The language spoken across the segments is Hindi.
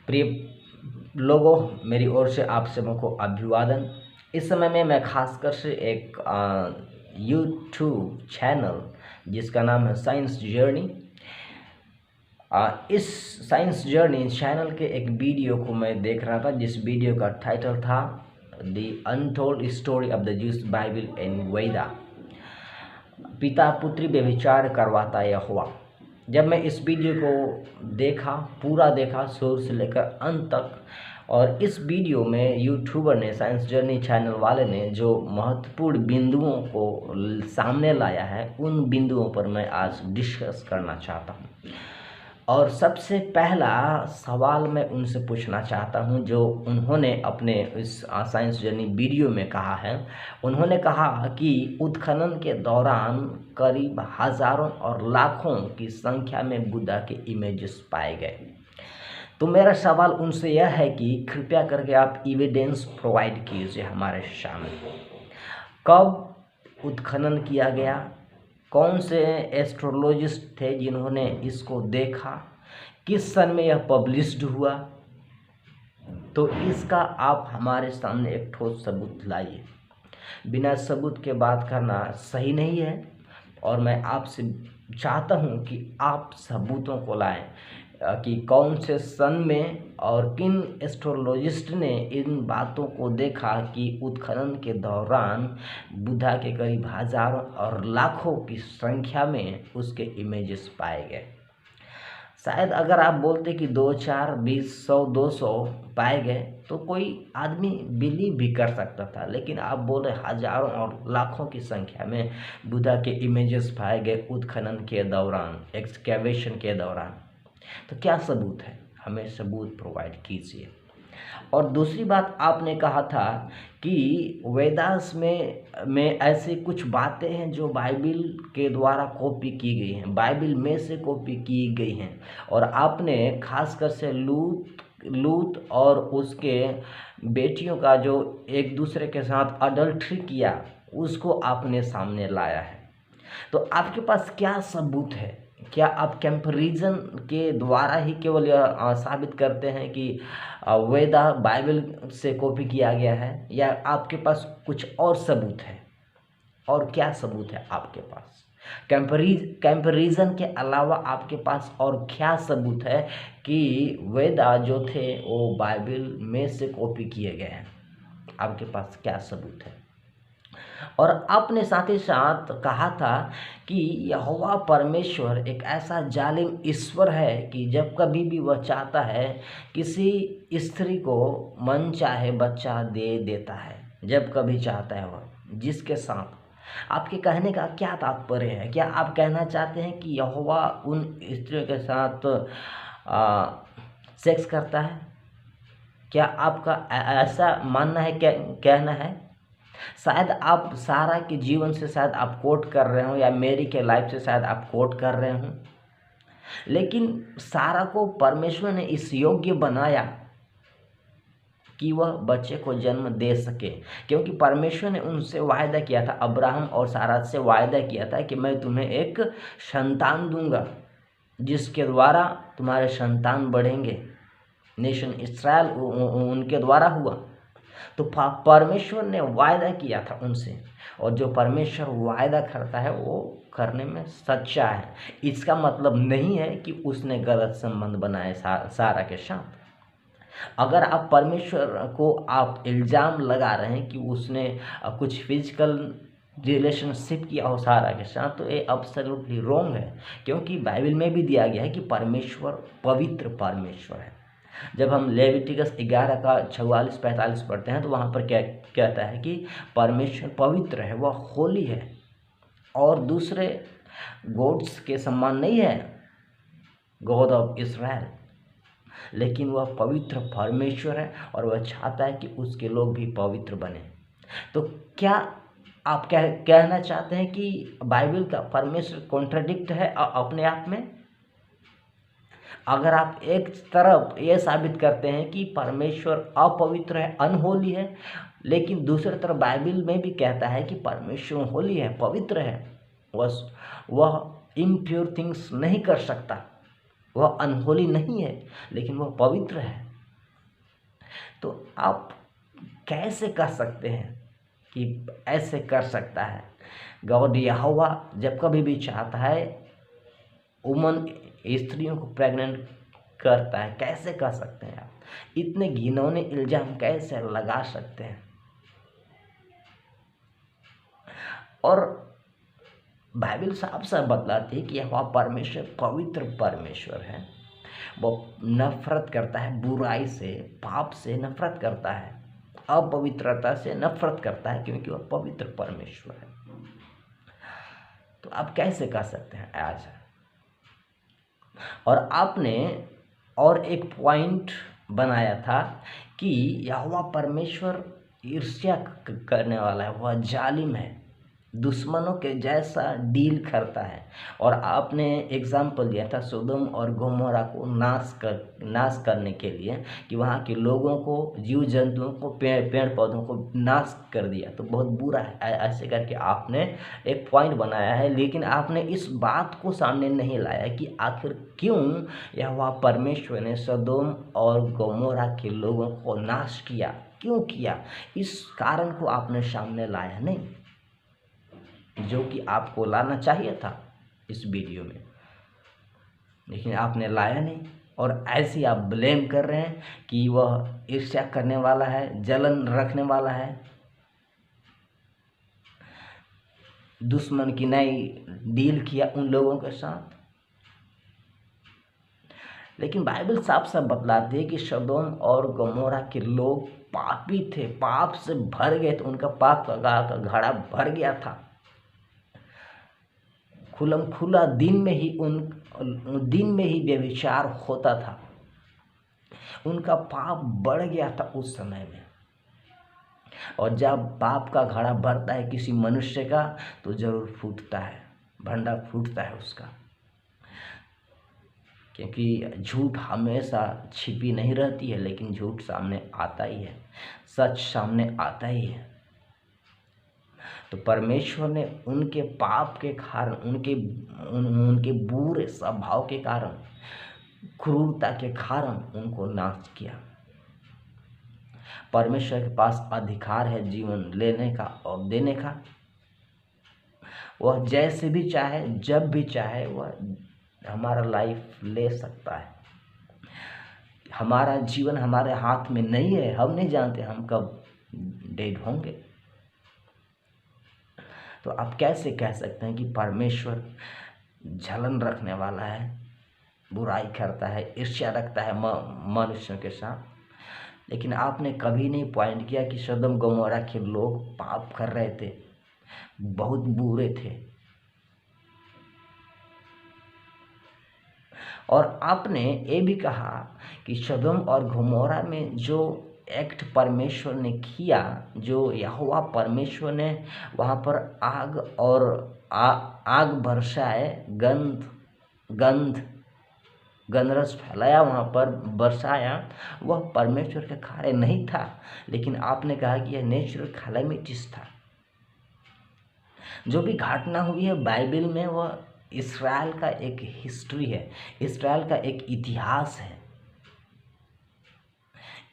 प्रिय लोगों, मेरी ओर से आप सबों को अभिवादन। इस समय में मैं खासकर से एक यूट्यूब चैनल जिसका नाम है साइंस जर्नी, इस साइंस जर्नी चैनल के एक वीडियो को मैं देख रहा था, जिस वीडियो का टाइटल था the untold story of the Jews Bible and Veda, पिता पुत्री व्यभिचार करवाता यहोवा। जब मैं इस वीडियो को देखा, पूरा देखा शुरू से लेकर अंत तक, और इस वीडियो में यूट्यूबर ने, साइंस जर्नी चैनल वाले ने जो महत्वपूर्ण बिंदुओं को सामने लाया है, उन बिंदुओं पर मैं आज डिस्कस करना चाहता हूँ। और सबसे पहला सवाल मैं उनसे पूछना चाहता हूं, जो उन्होंने अपने इस साइंस जर्नी वीडियो में कहा है। उन्होंने कहा कि उत्खनन के दौरान करीब हजारों और लाखों की संख्या में बुद्धा के इमेजेस पाए गए। तो मेरा सवाल उनसे यह है कि कृपया करके आप एविडेंस प्रोवाइड कीजिए हमारे सामने। कब उत्खनन किया गया, कौन से एस्ट्रोलॉजिस्ट थे जिन्होंने इसको देखा, किस सन में यह पब्लिश्ड हुआ, तो इसका आप हमारे सामने एक ठोस सबूत लाइए। बिना सबूत के बात करना सही नहीं है, और मैं आपसे चाहता हूं कि आप सबूतों को लाएं कि कौन से सन में और किन एस्ट्रोलॉजिस्ट ने इन बातों को देखा कि उत्खनन के दौरान बुद्धा के करीब हजारों और लाखों की संख्या में उसके इमेजेस पाए गए। शायद अगर आप बोलते कि 2, 4, 20, 100, 200 पाए गए तो कोई आदमी बिलीव भी कर सकता था, लेकिन आप बोल रहे हजारों और लाखों की संख्या में बुद्धा के इमेजेस पाए गए उत्खनन के दौरान, एक्सकैवेशन के दौरान। तो क्या सबूत है? हमें सबूत प्रोवाइड कीजिए। और दूसरी बात, आपने कहा था कि वेदास में ऐसे कुछ बातें हैं जो बाइबिल के द्वारा कॉपी की गई हैं, बाइबिल में से कॉपी की गई हैं, और आपने खासकर से लूत और उसके बेटियों का जो एक दूसरे के साथ अडल्ट्री किया, उसको आपने सामने लाया है। तो आपके पास क्या सबूत है? क्या आप कंपैरिजन के द्वारा ही केवल यह साबित करते हैं कि वेदा बाइबल से कॉपी किया गया है, या आपके पास कुछ और सबूत है? और क्या सबूत है आपके पास? कंपैरिजन के अलावा आपके पास और क्या सबूत है कि वेदा जो थे वो बाइबल में से कॉपी किए गए हैं? आपके पास क्या सबूत है? और आपने साथ ही साथ कहा था कि यहोवा परमेश्वर एक ऐसा जालिम ईश्वर है कि जब कभी भी वह चाहता है किसी स्त्री को मन चाहे बच्चा दे देता है, जब कभी चाहता है वह जिसके साथ। आपके कहने का क्या तात्पर्य है? क्या आप कहना चाहते हैं कि यहोवा उन स्त्रियों के साथ सेक्स करता है? क्या आपका ऐसा मानना है, क्या कहना है? शायद आप सारा के जीवन से शायद आप कोट कर रहे हो, या मेरी के लाइफ से शायद आप कोट कर रहे हो, लेकिन सारा को परमेश्वर ने इस योग्य बनाया कि वह बच्चे को जन्म दे सके, क्योंकि परमेश्वर ने उनसे वायदा किया था, अब्राहम और सारा से वायदा किया था कि मैं तुम्हें एक संतान दूंगा जिसके द्वारा तुम्हारे संतान बढ़ेंगे। नेशन इस्राएल उनके द्वारा हुआ। तो परमेश्वर ने वायदा किया था उनसे, और जो परमेश्वर वायदा करता है वो करने में सच्चा है। इसका मतलब नहीं है कि उसने गलत संबंध बनाए सारा के साथ। अगर आप परमेश्वर को आप इल्ज़ाम लगा रहे हैं कि उसने कुछ फिजिकल रिलेशनशिप किया हो सारा के साथ, तो ये एब्सोल्युटली रॉन्ग है, क्योंकि बाइबल में भी दिया गया है कि परमेश्वर पवित्र परमेश्वर है। जब हम लेविटिकस 11 का 44-45 पढ़ते हैं तो वहाँ पर क्या कहता है कि परमेश्वर पवित्र है, वह होली है, और दूसरे गॉड्स के समान नहीं है, गॉड ऑफ इज़राइल, लेकिन वह पवित्र परमेश्वर है, और वह चाहता है कि उसके लोग भी पवित्र बने। तो क्या आप कहना चाहते हैं कि बाइबल का परमेश्वर कॉन्ट्राडिक्ट है अपने आप में? अगर आप एक तरफ ये साबित करते हैं कि परमेश्वर अपवित्र है, अनहोली है, लेकिन दूसरी तरफ बाइबल में भी कहता है कि परमेश्वर होली है, पवित्र है, वह इम्प्योर थिंग्स नहीं कर सकता, वह अनहोली नहीं है, लेकिन वह पवित्र है, तो आप कैसे कह सकते हैं कि ऐसे कर सकता है? गॉड यहोवा जब कभी भी चाहता है वुमन स्त्रियों को प्रेग्नेंट करता है। कैसे कह सकते हैं आप? इतने घिनौने इल्जाम कैसे लगा सकते हैं? और बाइबल साफ साफ बतलाती है कि यहोवा परमेश्वर पवित्र परमेश्वर है। वो नफरत करता है बुराई से, पाप से नफरत करता है, अपवित्रता से नफरत करता है, क्योंकि वह पवित्र परमेश्वर है। तो आप कैसे कह सकते हैं आज? और आपने और एक पॉइंट बनाया था कि यहोवा परमेश्वर ईर्ष्या करने वाला है, वह जालिम है, दुश्मनों के जैसा डील करता है। और आपने एग्जाम्पल दिया था सोदोम और गोमोरा को नाश करने के लिए, कि वहाँ के लोगों को, जीव जंतुओं को, पेड़ पौधों को नाश कर दिया, तो बहुत बुरा है। ऐसे करके आपने एक पॉइंट बनाया है, लेकिन आपने इस बात को सामने नहीं लाया कि आखिर क्यों यहोवा परमेश्वर ने सोदोम और गोमोरा के लोगों को नाश किया, क्यों किया। इस कारण को आपने सामने लाया नहीं, जो कि आपको लाना चाहिए था इस वीडियो में, लेकिन आपने लाया नहीं। और ऐसे आप ब्लेम कर रहे हैं कि वह ईर्ष्या करने वाला है, जलन रखने वाला है, दुश्मन की नई डील किया उन लोगों के साथ। लेकिन बाइबल साफ साफ बतलाती है कि सदोम और गमोरा के लोग पापी थे, पाप से भर गए थे, उनका पाप का घड़ा भर गया था। खुलम खुला दिन में ही व्यभिचार होता था, उनका पाप बढ़ गया था उस समय में। और जब पाप का घड़ा भरता है किसी मनुष्य का, तो जरूर फूटता है, भंडा फूटता है उसका, क्योंकि झूठ हमेशा छिपी नहीं रहती है, लेकिन झूठ सामने आता ही है, सच सामने आता ही है। तो परमेश्वर ने उनके पाप के कारण, उनके बुरे स्वभाव के कारण, क्रूरता के कारण उनको नाश किया। परमेश्वर के पास अधिकार है जीवन लेने का और देने का। वह जैसे भी चाहे, जब भी चाहे, वह हमारा लाइफ ले सकता है। हमारा जीवन हमारे हाथ में नहीं है, हम नहीं जानते हम कब डेड होंगे। तो आप कैसे कह सकते हैं कि परमेश्वर जलन रखने वाला है, बुराई करता है, ईर्ष्या रखता है मनुष्यों के साथ? लेकिन आपने कभी नहीं पॉइंट किया कि सदोम गमोरा के लोग पाप कर रहे थे, बहुत बुरे थे। और आपने ये भी कहा कि सदोम और गमोरा में जो एक्ट परमेश्वर ने किया, जो यहोवा परमेश्वर ने वहाँ पर आग और आग बरसाए, गंधरस फैलाया, वहाँ पर बरसाया, वह परमेश्वर के कार्य नहीं था। लेकिन आपने कहा कि यह नेचुरल कैलेमिटीज था। जो भी घटना हुई है बाइबल में, वह इस्राएल का एक हिस्ट्री है, इस्राएल का एक इतिहास है,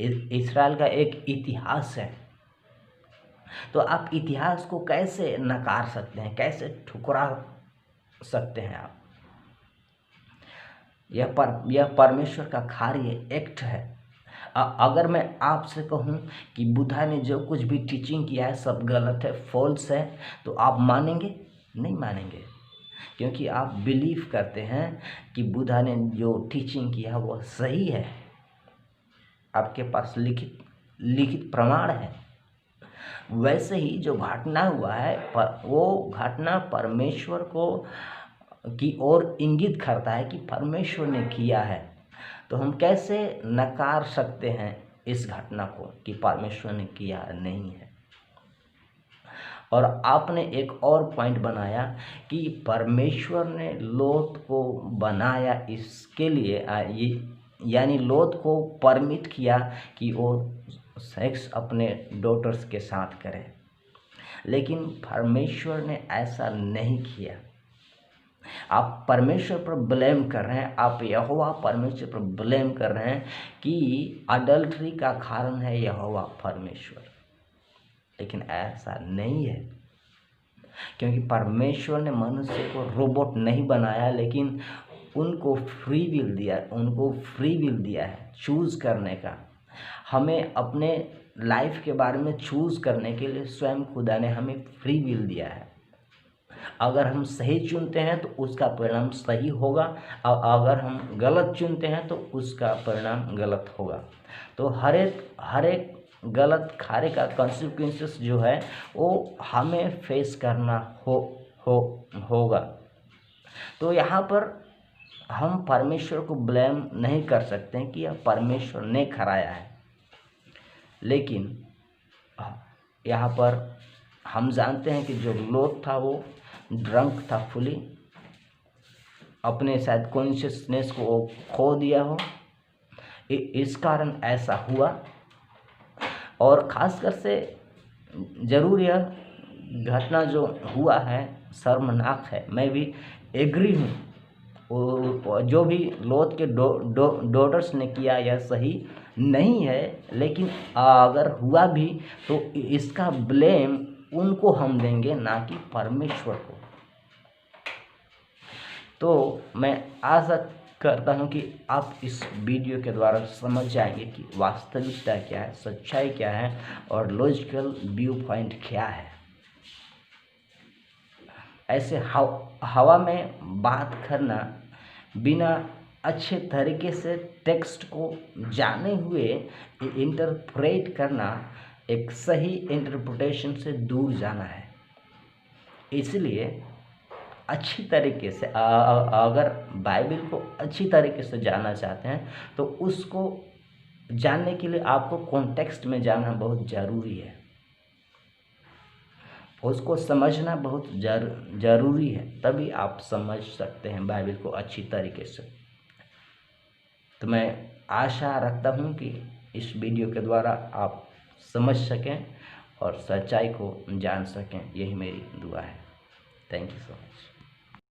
इस्राएल का एक इतिहास है। तो आप इतिहास को कैसे नकार सकते हैं, कैसे ठुकरा सकते हैं आप? यह परमेश्वर का कार्य एक्ट है। अगर मैं आपसे कहूं कि बुद्धा ने जो कुछ भी टीचिंग किया है सब गलत है, फॉल्स है, तो आप मानेंगे? नहीं मानेंगे, क्योंकि आप बिलीव करते हैं कि बुद्धा ने जो टीचिंग किया वो सही है। आपके पास लिखित प्रमाण है। वैसे ही जो घटना हुआ है, वो घटना परमेश्वर की ओर इंगित करता है कि परमेश्वर ने किया है। तो हम कैसे नकार सकते हैं इस घटना को कि परमेश्वर ने किया नहीं है? और आपने एक और पॉइंट बनाया कि परमेश्वर ने लोत को बनाया इसके लिए, यानी लोत को परमिट किया कि वो सेक्स अपने डॉटर्स के साथ करे। लेकिन परमेश्वर ने ऐसा नहीं किया। आप परमेश्वर पर ब्लेम कर रहे हैं, आप यहोवा परमेश्वर पर ब्लेम कर रहे हैं कि अडल्ट्री का कारण है यहोवा परमेश्वर, लेकिन ऐसा नहीं है, क्योंकि परमेश्वर ने मनुष्य को रोबोट नहीं बनाया, लेकिन उनको फ्री विल दिया है चूज़ करने का। हमें अपने लाइफ के बारे में चूज़ करने के लिए स्वयं खुदा ने हमें फ्री विल दिया है। अगर हम सही चुनते हैं तो उसका परिणाम सही होगा, और अगर हम गलत चुनते हैं तो उसका परिणाम गलत होगा। तो हर एक गलत कार्य का कॉन्सिक्वेंसेस जो है वो हमें फेस करना होगा। तो यहाँ पर हम परमेश्वर को ब्लेम नहीं कर सकते हैं कि यह परमेश्वर ने कराया है, लेकिन यहाँ पर हम जानते हैं कि जो लोथ था वो ड्रंक था फुली, अपने शायद कॉन्शियसनेस को वो खो दिया हो, इस कारण ऐसा हुआ। और ख़ासकर से ज़रूर यह घटना जो हुआ है शर्मनाक है, मैं भी एग्री हूँ। जो भी लोथ के डॉटर्स ने किया यह सही नहीं है, लेकिन अगर हुआ भी तो इसका ब्लेम उनको हम देंगे, ना कि परमेश्वर को। तो मैं आशा करता हूँ कि आप इस वीडियो के द्वारा समझ जाएंगे कि वास्तविकता क्या है, सच्चाई क्या है और लॉजिकल व्यू पॉइंट क्या है। ऐसे हवा में बात करना, बिना अच्छे तरीके से टेक्स्ट को जाने हुए इंटरप्रेट करना, एक सही इंटरप्रिटेशन से दूर जाना है। इसलिए अच्छी तरीके से अगर बाइबल को अच्छी तरीके से जानना चाहते हैं तो उसको जानने के लिए आपको कॉन्टेक्स्ट में जानना बहुत ज़रूरी है, उसको समझना बहुत ज़रूरी है, तभी आप समझ सकते हैं बाइबल को अच्छी तरीके से। तो मैं आशा रखता हूँ कि इस वीडियो के द्वारा आप समझ सकें और सच्चाई को जान सकें, यही मेरी दुआ है। Thank you so much.